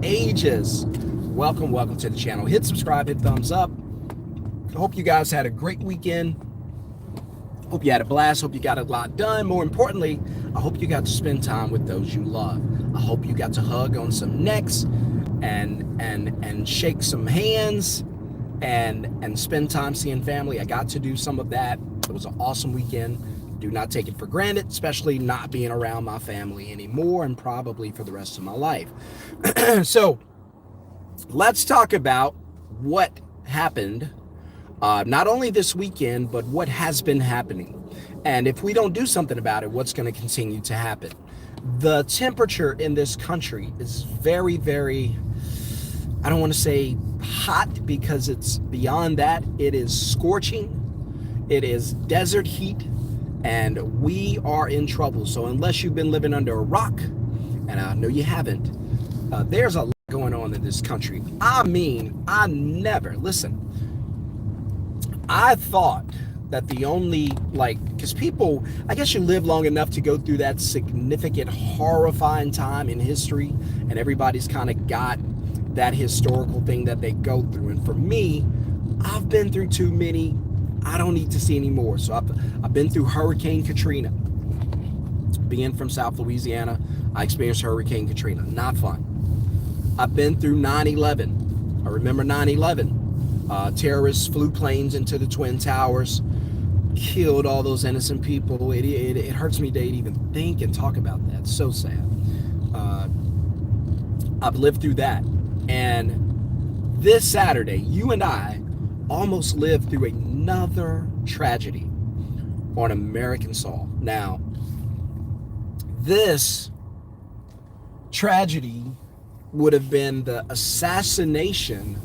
ages. Welcome to the channel. Hit subscribe, hit thumbs up. I hope you guys had a great weekend. Hope you had a blast. Hope you got a lot done. More importantly, I hope you got to spend time with those you love. I hope you got to hug on some necks and shake some hands and spend time seeing family. I got to do some of that. It was an awesome weekend. Do not take it for granted, especially not being around my family anymore and probably for the rest of my life. So let's talk about what happened, not only this weekend, but what has been happening. And if we don't do something about it, what's going to continue to happen? The temperature in this country is very, very, I don't want to say hot because it's beyond that. It is scorching. It is desert heat. And we are in trouble. So unless you've been living under a rock, and I know you haven't, there's a lot going on in this country. I mean, listen, I thought that the only, because people, I guess you live long enough to go through that significant, horrifying time in history, and everybody's kind of got that historical thing that they go through. And for me, I've been through too many. I don't need to see any more. So I've been through Hurricane Katrina. Being from South Louisiana, I experienced Hurricane Katrina. Not fun. I've been through 9/11. I remember 9/11. Terrorists flew planes into the Twin Towers, killed all those innocent people. It hurts me to even think and talk about that. It's so sad. I've lived through that. And this Saturday, you and I almost lived through another tragedy on American soil. Now, this tragedy would have been the assassination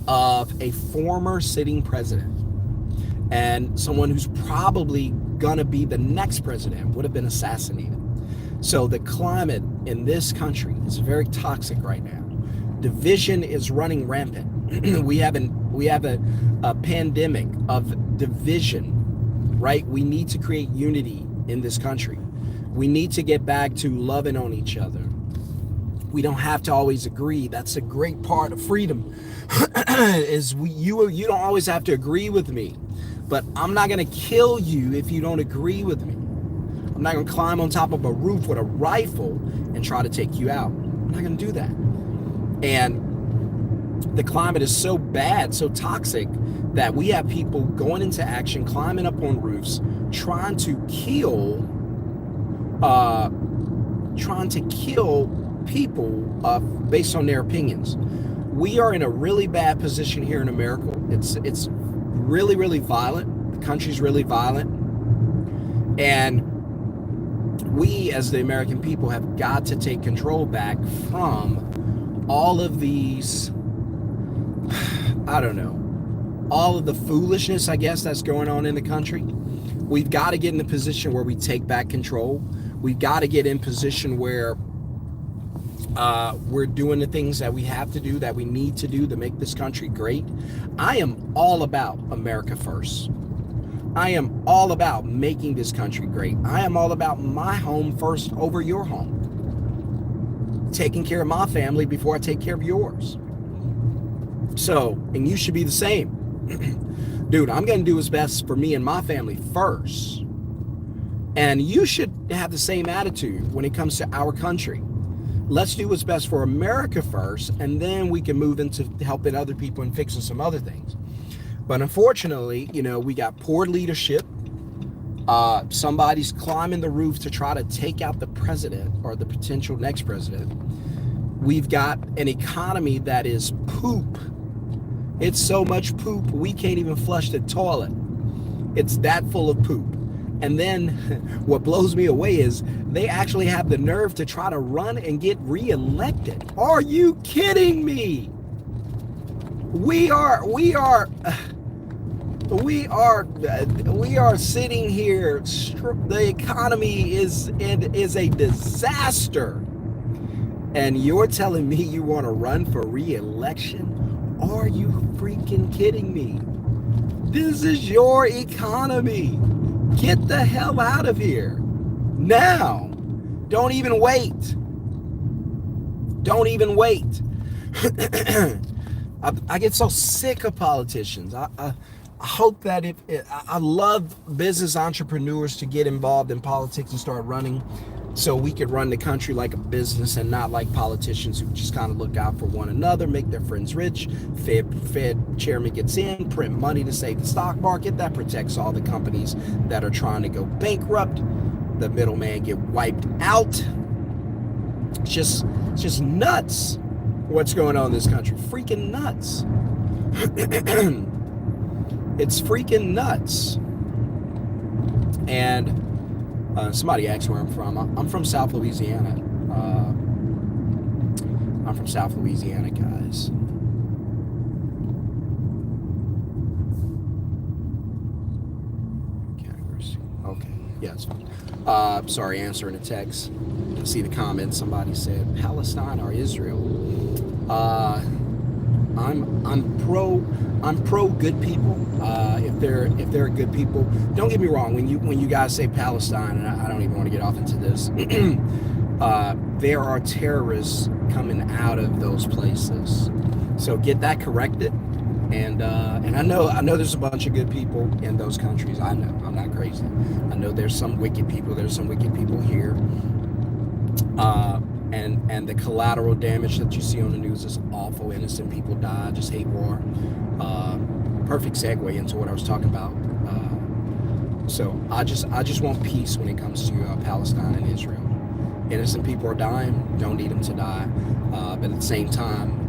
of a former sitting president, and someone who's probably gonna be the next president would have been assassinated. So the climate in this country is very toxic right now. Division is running rampant. we have a pandemic of division, right? We need to create unity in this country. We need to get back to loving on each other. We don't have to always agree. That's a great part of freedom. You don't always have to agree with me, but I'm not gonna kill you if you don't agree with me. I'm not gonna climb on top of a roof with a rifle and try to take you out. I'm not gonna do that. And the climate is so bad, so toxic, that we have people going into action, climbing up on roofs, trying to kill people based on their opinions. We are in a really bad position here in America. It's really, really violent. The country's really violent. And we, as the American people, have got to take control back from all of these, I don't know, all of the foolishness, I guess, that's going on in the country. We've got to get in a position where we take back control. We've got to get in position where we're doing the things that we have to do, that we need to do to make this country great. I am all about America first. I am all about making this country great. I am all about my home first over your home. Taking care of my family before I take care of yours. So, and you should be the same. Dude, I'm going to do what's best for me and my family first. And you should have the same attitude when it comes to our country. Let's do what's best for America first, and then we can move into helping other people and fixing some other things. But unfortunately, we got poor leadership. Somebody's climbing the roof to try to take out the president or the potential next president. We've got an economy that is poop. It's so much poop, we can't even flush the toilet. It's that full of poop. And then what blows me away is they actually have the nerve to try to run and get reelected. Are you kidding me? We are sitting here. The economy is a disaster. And you're telling me you want to run for re-election? Are you freaking kidding me? This is your economy. Get the hell out of here. Now. Don't even wait. Don't even wait. I get so sick of politicians. I hope that I love business entrepreneurs to get involved in politics and start running, so we could run the country like a business and not like politicians who just kind of look out for one another, make their friends rich. Fed chairman gets in, print money to save the stock market. That protects all the companies that are trying to go bankrupt. The middleman get wiped out. It's just nuts what's going on in this country. Freaking nuts. It's freaking nuts. And somebody asked where I'm from. I'm from South Louisiana. I'm from South Louisiana, guys. Okay, yeah, it's fine. Sorry, answering a text. I see the comments. Somebody said Palestine or Israel. I'm pro good people. If they're good people, don't get me wrong. When you guys say Palestine, and I don't even want to get off into this, there are terrorists coming out of those places. So get that corrected. And I know there's a bunch of good people in those countries. I know, I'm not crazy. I know there's some wicked people. There's some wicked people here. And the collateral damage that you see on the news is awful. Innocent people die. I just hate war. Perfect segue into what I was talking about. So I just want peace when it comes to Palestine and Israel. Innocent people are dying. Don't need them to die. But at the same time,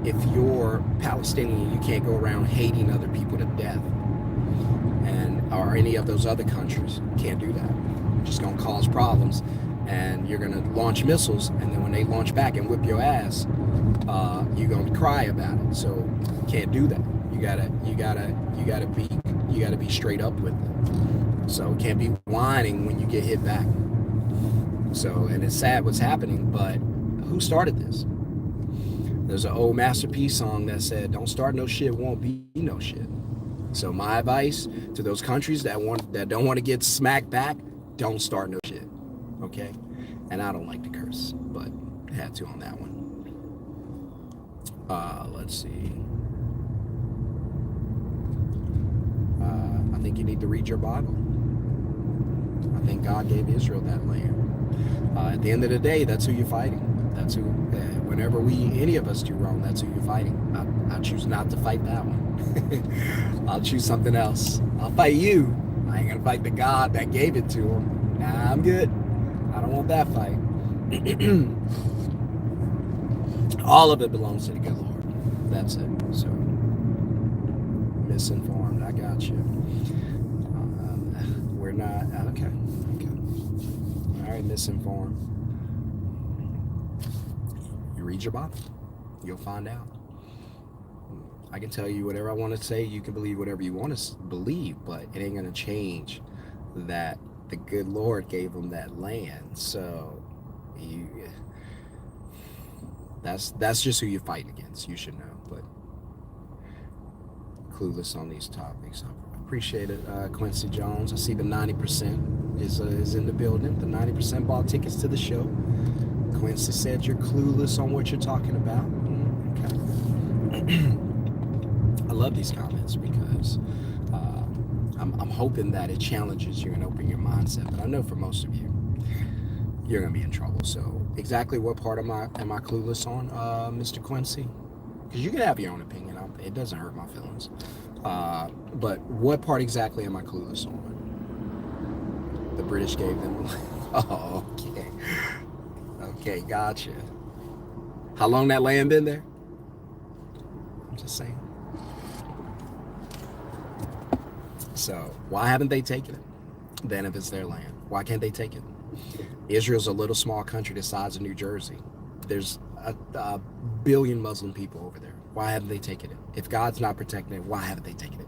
if you're Palestinian, you can't go around hating other people to death. Or any of those other countries. Can't do that. You're just gonna cause problems. And you're gonna launch missiles, and then when they launch back and whip your ass, you're gonna cry about it. So you can't do that. You gotta be straight up with them. So you can't be whining when you get hit back. So, and it's sad what's happening, but who started this? There's an old Master P song that said, "Don't start no shit, won't be no shit." So my advice to those countries that don't want to get smacked back, don't start no shit. Okay, and I don't like to curse, but had to on that one. Let's see. I think you need to read your Bible. I think God gave Israel that land. At the end of the day, that's who you're fighting. That's who. Whenever any of us do wrong, that's who you're fighting. I choose not to fight that one. I'll choose something else. I'll fight you. I ain't gonna fight the God that gave it to him. Nah, I'm good. I don't want that fight. All of it belongs to the good Lord. That's it. So, misinformed. I got you. We're not. Okay. All right, misinformed. You read your Bible. You'll find out. I can tell you whatever I want to say. You can believe whatever you want to believe, but it ain't going to change that the good Lord gave them that land. So that's just who you're fighting against. You should know, but clueless on these topics. I appreciate it, Quincy Jones. I see the 90% is in the building. The 90% bought tickets to the show. Quincy said you're clueless on what you're talking about. Okay. I love these comments because I'm hoping that it challenges you and open your mindset. But I know for most of you, you're gonna be in trouble. So exactly what part am I clueless on, Mr. Quincy? Because you can have your own opinion. It doesn't hurt my feelings. But what part exactly am I clueless on? The British gave them. Oh, okay. Okay, gotcha. How long that land been there? I'm just saying. So why haven't they taken it? Then if it's their land, why can't they take it? Israel's a little small country the size of New Jersey. There's a billion Muslim people over there. Why haven't they taken it? If God's not protecting it, why haven't they taken it?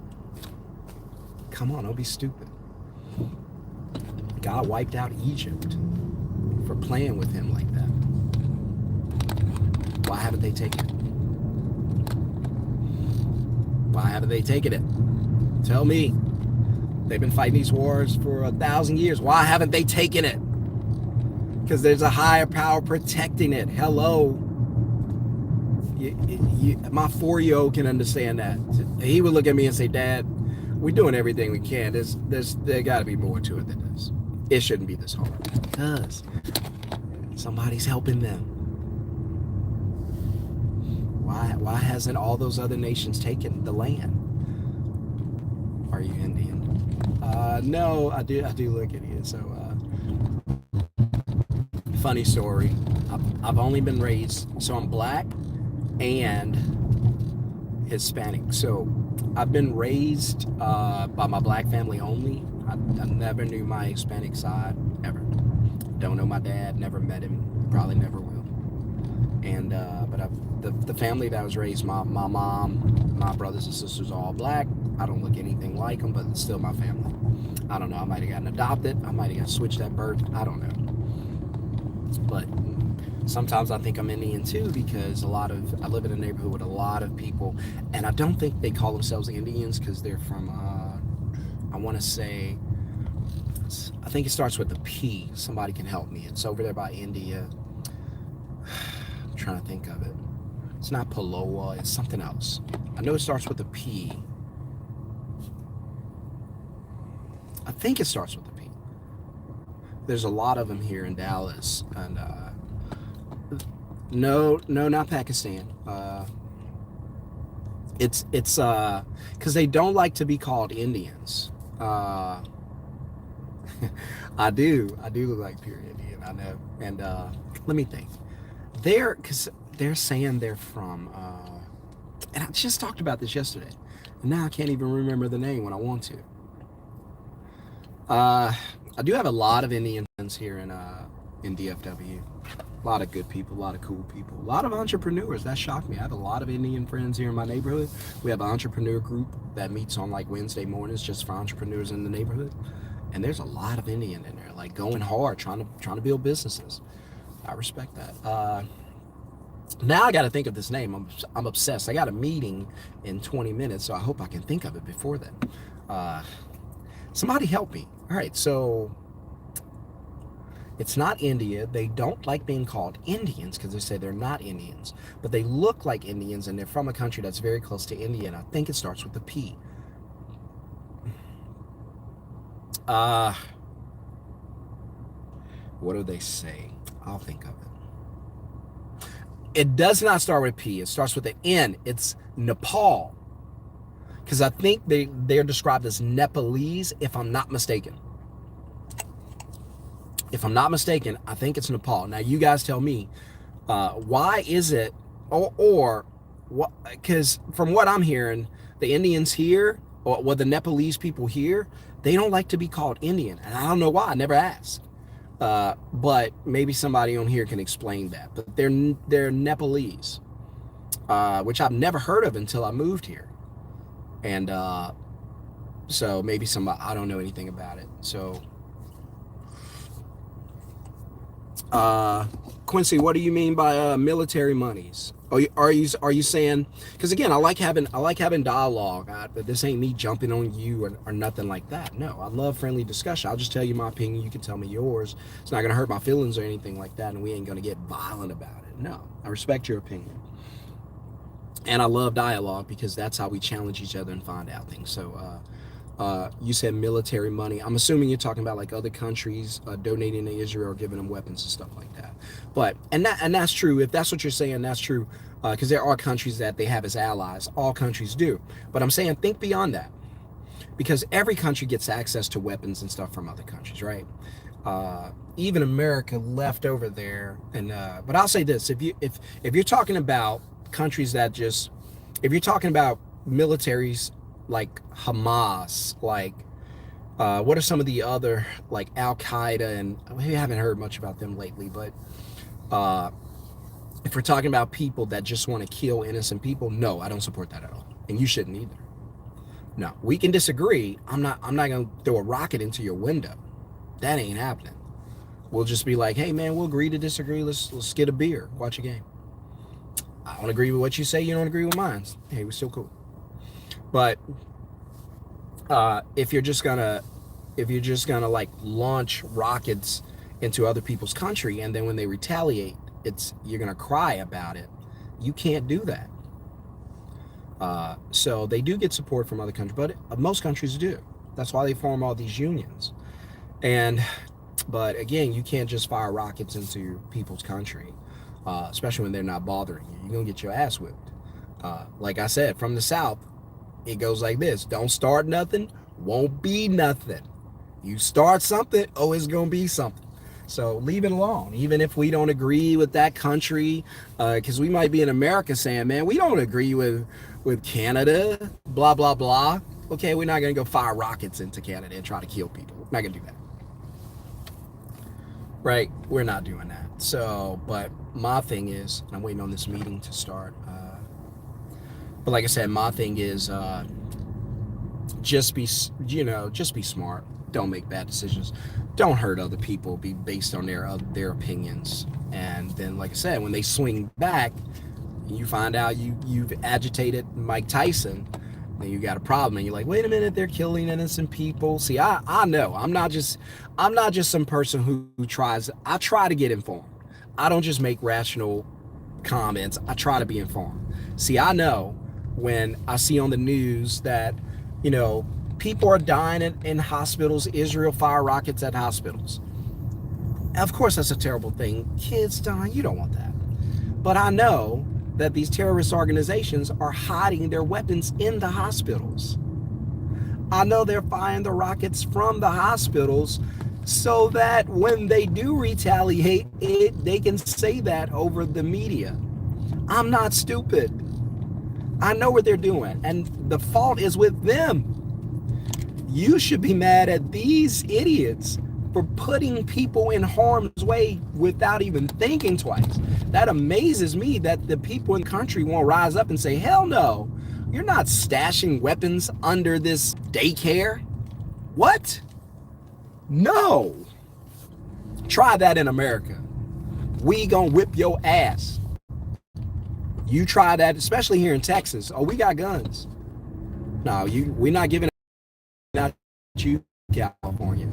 Come on, don't be stupid. God wiped out Egypt for playing with him like that. Why haven't they taken it? Why haven't they taken it? Tell me. They've been fighting these wars for 1,000 years. Why haven't they taken it? because there's a higher power protecting it. Hello. My 4-year-old can understand that. He would look at me and say, Dad, we're doing everything we can. There got to be more to it than this. It shouldn't be this hard because somebody's helping them. Why hasn't all those other nations taken the land? Are you Indian? No, I do look at you. So, funny story. I've only been raised, so I'm black and Hispanic. So I've been raised by my black family only. I never knew my Hispanic side ever. Don't know my dad, never met him, probably never will. And but the family that I was raised, my mom, my brothers and sisters are all black. I don't look anything like them, but it's still my family. I don't know, I might have gotten adopted, I might have got switched at birth, I don't know. But sometimes I think I'm Indian too, because I live in a neighborhood with a lot of people, and I don't think they call themselves Indians because they're from, I want to say, I think it starts with a P. Somebody can help me. It's over there by India. I'm trying to think of it. It's not Paloa, it's something else. I know it starts with a P. I think it starts with a P. There's a lot of them here in Dallas, and no, not Pakistan. It's because they don't like to be called Indians. I do look like pure Indian, I know. And let me think. Because they're saying they're from, and I just talked about this yesterday, and now I can't even remember the name when I want to. I do have a lot of Indian friends here in DFW. A lot of good people, a lot of cool people, a lot of entrepreneurs. That shocked me. I have a lot of Indian friends here in my neighborhood. We have an entrepreneur group that meets on like Wednesday mornings just for entrepreneurs in the neighborhood. And there's a lot of Indian in there, like going hard, trying to build businesses. I respect that. Now I got to think of this name. I'm obsessed. I got a meeting in 20 minutes, so I hope I can think of it before then. Somebody help me. All right, so it's not India. They don't like being called Indians because they say they're not Indians, but they look like Indians, and they're from a country that's very close to India, and I think it starts with a P. What do they say? I'll think of it. It does not start with P. It starts with an N. It's Nepal. Because I think they're described as Nepalese, if I'm not mistaken. If I'm not mistaken, I think it's Nepal. Now, you guys tell me, why is it, or what? Because from what I'm hearing, the Indians here, or the Nepalese people here, they don't like to be called Indian. And I don't know why. I never asked. But maybe somebody on here can explain that. But they're Nepalese, which I've never heard of until I moved here. And so maybe somebody, I don't know anything about it. So Quincy, what do you mean by military monies? Are you saying, because again, I like having dialogue, but this ain't me jumping on you or nothing like that. No, I love friendly discussion. I'll just tell you my opinion, you can tell me yours. It's not gonna hurt my feelings or anything like that, and we ain't gonna get violent about it. No, I respect your opinion. And I love dialogue because that's how we challenge each other and find out things. So you said military money. I'm assuming you're talking about like other countries donating to Israel or giving them weapons and stuff like that. But and that's true. If that's what you're saying, that's true. Because there are countries that they have as allies. All countries do. But I'm saying think beyond that. Because every country gets access to weapons and stuff from other countries, right? Even America left over there. And but I'll say this: if you're talking about countries that just, if you're talking about militaries like Hamas, like what are some of the other, like Al-Qaeda, and we haven't heard much about them lately, but if we're talking about people that just want to kill innocent people, no, I don't support that at all, and you shouldn't either. No, we can disagree. I'm not gonna throw a rocket into your window. That ain't happening. We'll just be like, hey man, we'll agree to disagree. Let's get a beer, watch a game. I don't agree with what you say. You don't agree with mine. Hey, we're still cool. But if you're just gonna like launch rockets into other people's country, and then when they retaliate, you're gonna cry about it. You can't do that. So they do get support from other countries, but most countries do. That's why they form all these unions. But again, you can't just fire rockets into people's country, especially when they're not bothering you. You're gonna get your ass whipped. Like I said, from the South, it goes like this: don't start nothing, won't be nothing. You start something, oh, it's gonna be something. So leave it alone, even if we don't agree with that country, because we might be in America saying, man, we don't agree with Canada, blah, blah, blah. Okay, we're not going to go fire rockets into Canada and try to kill people. We're not going to do that. Right? We're not doing that. So, but my thing is, I'm waiting on this meeting to start. But like I said, my thing is just be smart. Don't make bad decisions. Don't hurt other people. Be based on their opinions. And then, like I said, when they swing back, you find out you've agitated Mike Tyson, then you got a problem. And you're like, wait a minute, they're killing innocent people. See, I know. I'm not just some person who tries. I try to get informed. I don't just make rational comments. I try to be informed. See, I know when I see on the news that, people are dying in hospitals. Israel fire rockets at hospitals. Of course, that's a terrible thing. Kids dying, you don't want that. But I know that these terrorist organizations are hiding their weapons in the hospitals. I know they're firing the rockets from the hospitals so that when they do retaliate, they can say that over the media. I'm not stupid. I know what they're doing, and the fault is with them. You should be mad at these idiots for putting people in harm's way without even thinking twice. That amazes me that the people in the country won't rise up and say, hell no, you're not stashing weapons under this daycare. What? No. Try that in America. We gonna whip your ass. You try that, especially here in Texas. Oh, we got guns. No, we're not giving out you, California.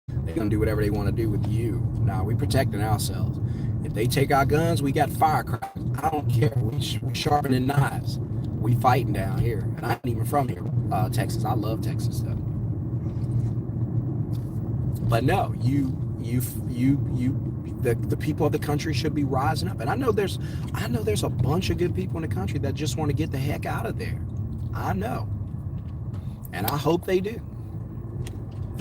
They're gonna do whatever they want to do with you. Now we protecting ourselves. If they take our guns, we got firecrackers. I don't care. We sharpening knives. We fighting down here, and I'm not even from here, Texas. I love Texas though. But no, the people of the country should be rising up. And I know there's a bunch of good people in the country that just want to get the heck out of there. I know, and I hope they do.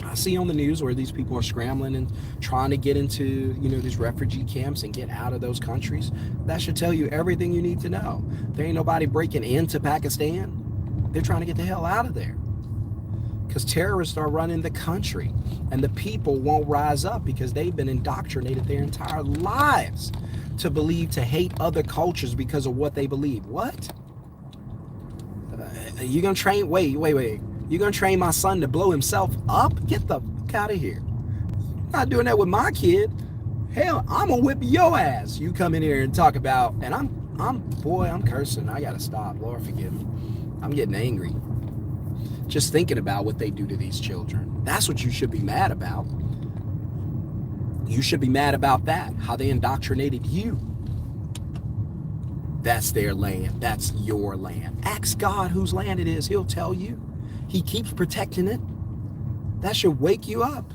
I see on the news where these people are scrambling and trying to get into, these refugee camps and get out of those countries. That should tell you everything you need to know. There ain't nobody breaking into Pakistan. They're trying to get the hell out of there because terrorists are running the country, and the people won't rise up because they've been indoctrinated their entire lives to hate other cultures because of what they believe. What? You gonna train? Wait. You're going to train my son to blow himself up? Get the fuck out of here. I'm not doing that with my kid. Hell, I'm going to whip your ass. You come in here and talk about, and I'm cursing. I got to stop. Lord, forgive me. I'm getting angry. Just thinking about what they do to these children. That's what you should be mad about. You should be mad about that, how they indoctrinated you. That's their land. That's your land. Ask God whose land it is. He'll tell you. He keeps protecting it. That should wake you up.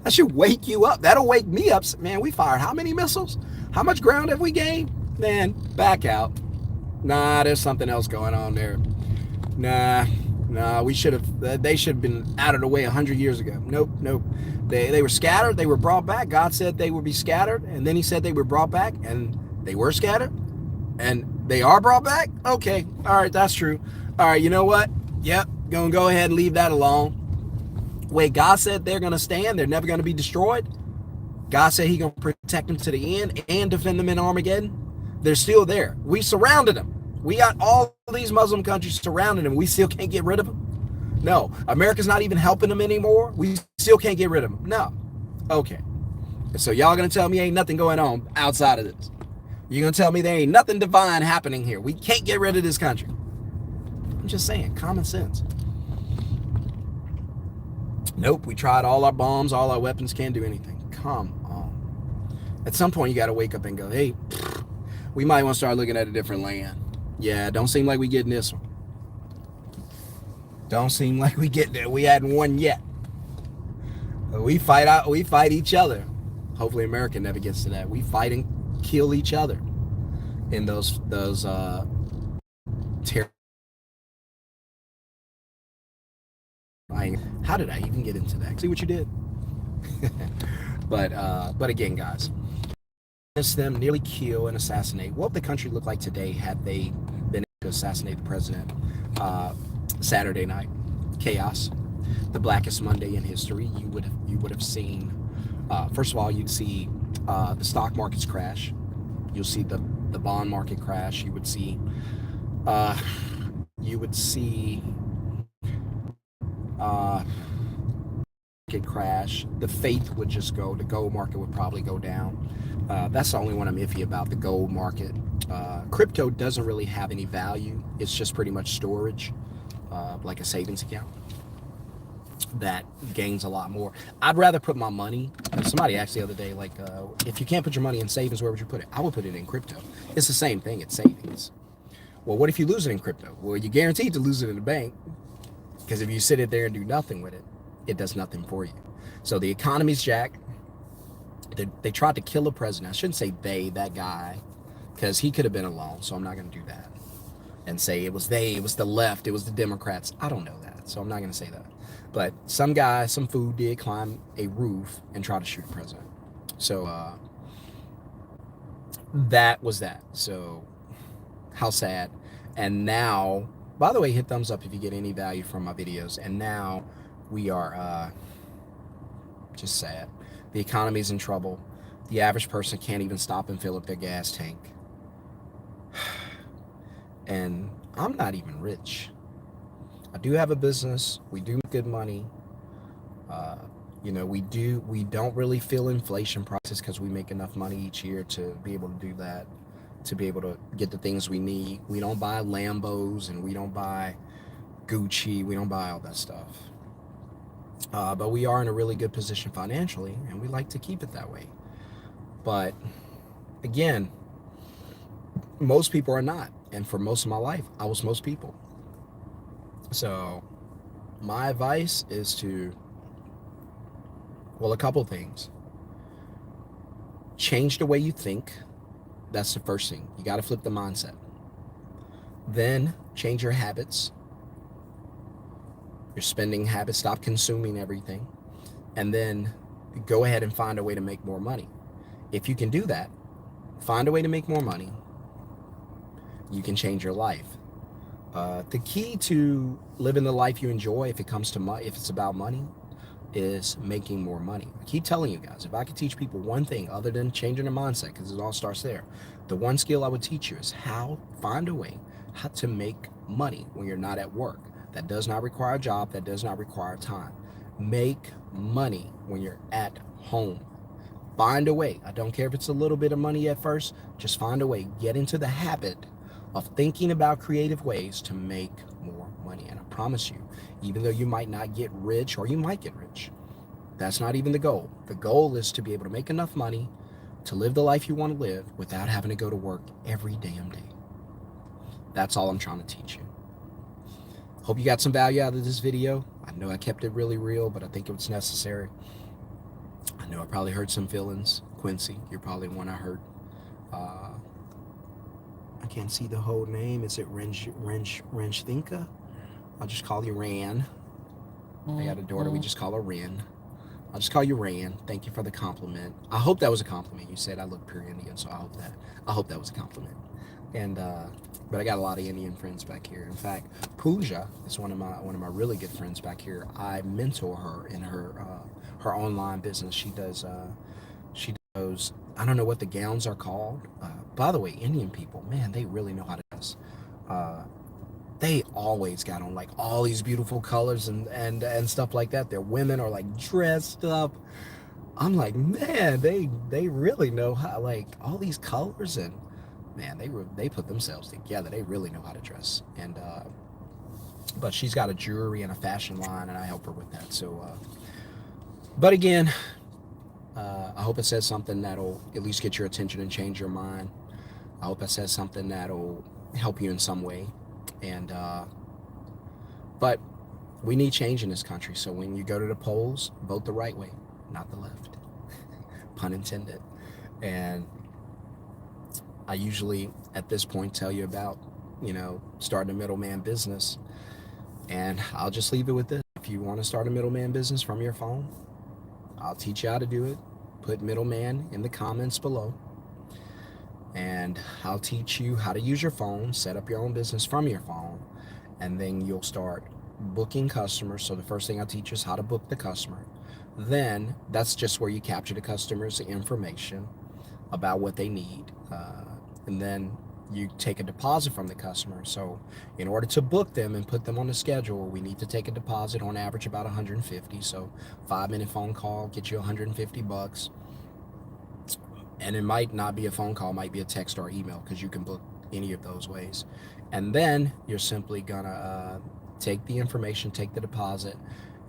That should wake you up. That'll wake me up. Man, we fired how many missiles? How much ground have we gained? Man, back out. Nah, there's something else going on there. Nah, they should have been out of the way 100 years ago. Nope. They were scattered. They were brought back. God said they would be scattered. And then he said they were brought back, and they were scattered. And they are brought back? Okay. All right, that's true. All right, you know what? Yep, gonna go ahead and leave that alone. Wait, God said they're gonna stand, they're never gonna be destroyed. God said he's gonna protect them to the end and defend them in Armageddon. They're still there. We surrounded them. We got all these Muslim countries surrounding them. We still can't get rid of them. No, America's not even helping them anymore. We still can't get rid of them. No. Okay. So y'all gonna tell me ain't nothing going on outside of this? You're gonna tell me there ain't nothing divine happening here? We can't get rid of this country. I'm just saying, common sense. Nope, we tried all our bombs, all our weapons, can't do anything. Come on. At some point, you got to wake up and go, hey, we might want to start looking at a different land. Yeah, don't seem like we getting this one. Don't seem like we get there. We hadn't won yet. We fight each other. Hopefully America never gets to that. We fight and kill each other in those how did I even get into that? See what you did? But again, guys, them nearly kill and assassinate. What would the country look like today had they been able to assassinate the president Saturday night? Chaos. The blackest Monday in history. You would have seen. First of all, you'd see the stock markets crash. You'll see the bond market crash. You would see market crash. The faith would just go. The gold market would probably go down. That's the only one I'm iffy about, the gold market. Crypto doesn't really have any value. It's just pretty much storage, like a savings account that gains a lot more. I'd rather put my money, somebody asked the other day, like, if you can't put your money in savings, where would you put it? I would put it in crypto. It's the same thing, it's savings. Well, what if you lose it in crypto? Well, you're guaranteed to lose it in the bank, because if you sit it there and do nothing with it, it does nothing for you. So the economy's jacked. They tried to kill a president. I shouldn't say they, that guy, because he could have been alone, so I'm not going to do that and say it was they, it was the left, it was the Democrats. I don't know that, so I'm not going to say that. But some guy, some fool did climb a roof and try to shoot a president. So that was that. So how sad. And now, by the way, hit thumbs up if you get any value from my videos. And now we are just sad. The economy's in trouble. The average person can't even stop and fill up their gas tank. And I'm not even rich. I do have a business. We do make good money. We don't really feel inflation prices because we make enough money each year to be able to do that, to be able to get the things we need. We don't buy Lambos and we don't buy Gucci. We don't buy all that stuff. But we are in a really good position financially, and we like to keep it that way. But again, most people are not. And for most of my life, I was most people. So my advice is to, well, a couple things. Change the way you think. That's the first thing. You got to flip the mindset. Then change your habits. Your spending habits. Stop consuming everything. And then go ahead and find a way to make more money. If you can do that, find a way to make more money, you can change your life. The key to living the life you enjoy, if it's about money, is making more money. I keep telling you guys, if I could teach people one thing other than changing their mindset, because it all starts there, the one skill I would teach you is find a way how to make money when you're not at work. That does not require a job. That does not require time. Make money when you're at home. Find a way. I don't care if it's a little bit of money at first. Just find a way. Get into the habit of thinking about creative ways to make more money. And I promise you, even though you might not get rich, or you might get rich, that's not even the goal. The goal is to be able to make enough money to live the life you want to live without having to go to work every damn day. That's all I'm trying to teach you. Hope you got some value out of this video. I know I kept it really real, but I think it was necessary. I know I probably hurt some feelings. Quincy, you're probably one I hurt. I can't see the whole name. Is it Renchthinka? I'll just call you Ran. I got a daughter. We just call her Ran. I'll just call you Ran. Thank you for the compliment. I hope that was a compliment. You said I look pure Indian, so I hope that was a compliment. And but I got a lot of Indian friends back here. In fact, Pooja is one of my really good friends back here. I mentor her in her online business. She does I don't know what the gowns are called. By the way, Indian people, man, they really know how to dress. They always got on like all these beautiful colors and stuff like that. Their women are like dressed up. I'm like, man, they really know how, like, all these colors, and man, they put themselves together. They really know how to dress. And but she's got a jewelry and a fashion line, and I help her with that. So But again, I hope it says something that'll at least get your attention and change your mind. I hope it says something that'll help you in some way. And but we need change in this country. So when you go to the polls, vote the right way, not the left. Pun intended. And I usually at this point tell you about, starting a middleman business. And I'll just leave it with this. If you want to start a middleman business from your phone, I'll teach you how to do it. Put middleman in the comments below. And I'll teach you how to use your phone, set up your own business from your phone, and then you'll start booking customers. So the first thing I'll teach you is how to book the customer. Then that's just where you capture the customer's information about what they need. And then you take a deposit from the customer. So in order to book them and put them on the schedule, we need to take a deposit on average about 150. So 5-minute phone call, get you 150 bucks. And it might not be a phone call, it might be a text or email, because you can book any of those ways. And then you're simply gonna take the information, take the deposit,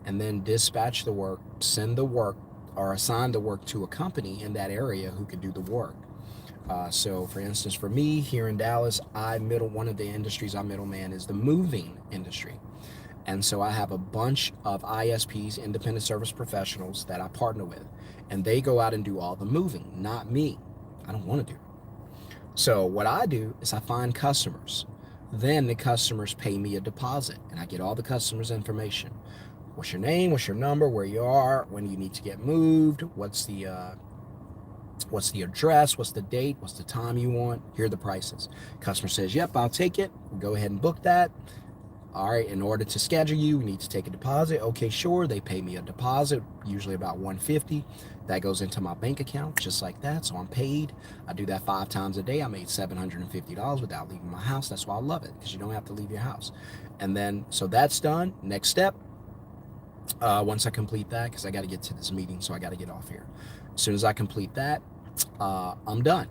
and then dispatch the work, send the work, or assign the work to a company in that area who could do the work. So for instance, for me here in Dallas, one of the industries I middleman is the moving industry. And so I have a bunch of ISPs, independent service professionals, that I partner with, and they go out and do all the moving, not me. I don't want to do it. So what I do is I find customers. Then the customers pay me a deposit, and I get all the customers' information. What's your name? What's your number? Where you are? When you need to get moved? What's the address? What's the date? What's the time you want? Here are the prices. Customer says, yep, I'll take it. We'll go ahead and book that. All right, in order to schedule you, we need to take a deposit. Okay, sure. They pay me a deposit, usually about $150. That goes into my bank account, just like that. So I'm paid. I do that 5 times a day. I made $750 without leaving my house. That's why I love it, because you don't have to leave your house. And then, so that's done. Next step, once I complete that, because I got to get to this meeting, so I got to get off here. As soon as I complete that, I'm done.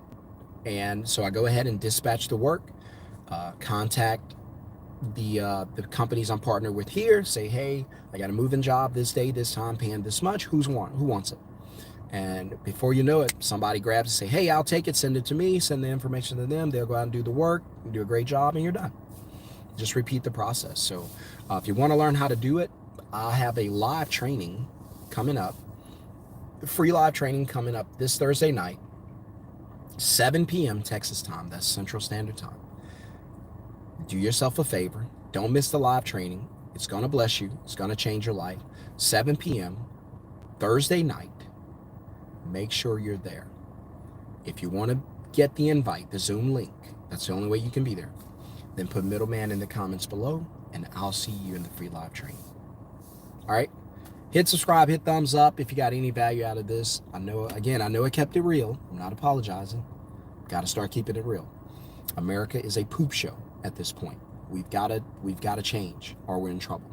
And so I go ahead and dispatch the work, contact the companies I'm partnered with here, say, hey, I got a moving job this day, this time, paying this much. Who wants it? And before you know it, somebody grabs and say, hey, I'll take it, send it to me, send the information to them. They'll go out and do the work, do a great job, and you're done. Just repeat the process. So if you want to learn how to do it, I have a live training coming up, free live training coming up this Thursday night, 7 p.m. Texas time. That's Central Standard Time. Do yourself a favor. Don't miss the live training. It's going to bless you. It's going to change your life. 7 p.m. Thursday night. Make sure you're there. If you want to get the invite, the Zoom link, that's the only way you can be there, then put middleman in the comments below, and I'll see you in the free live training. All right? Hit subscribe, hit thumbs up if you got any value out of this. I know I kept it real. I'm not apologizing. Got to start keeping it real. America is a poop show at this point. We've got to change, or we're in trouble.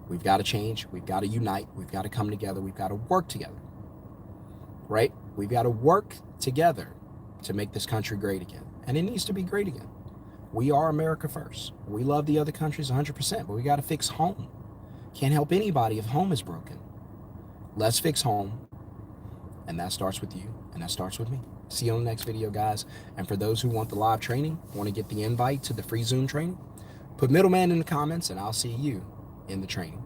We've got to change. We've got to unite. We've got to come together. We've got to work together. Right? We've got to work together to make this country great again. And it needs to be great again. We are America first. We love the other countries 100%, but we got to fix home. Can't help anybody if home is broken. Let's fix home. And that starts with you, and that starts with me. See you on the next video, guys. And for those who want the live training, want to get the invite to the free Zoom training, put middleman in the comments, and I'll see you in the training.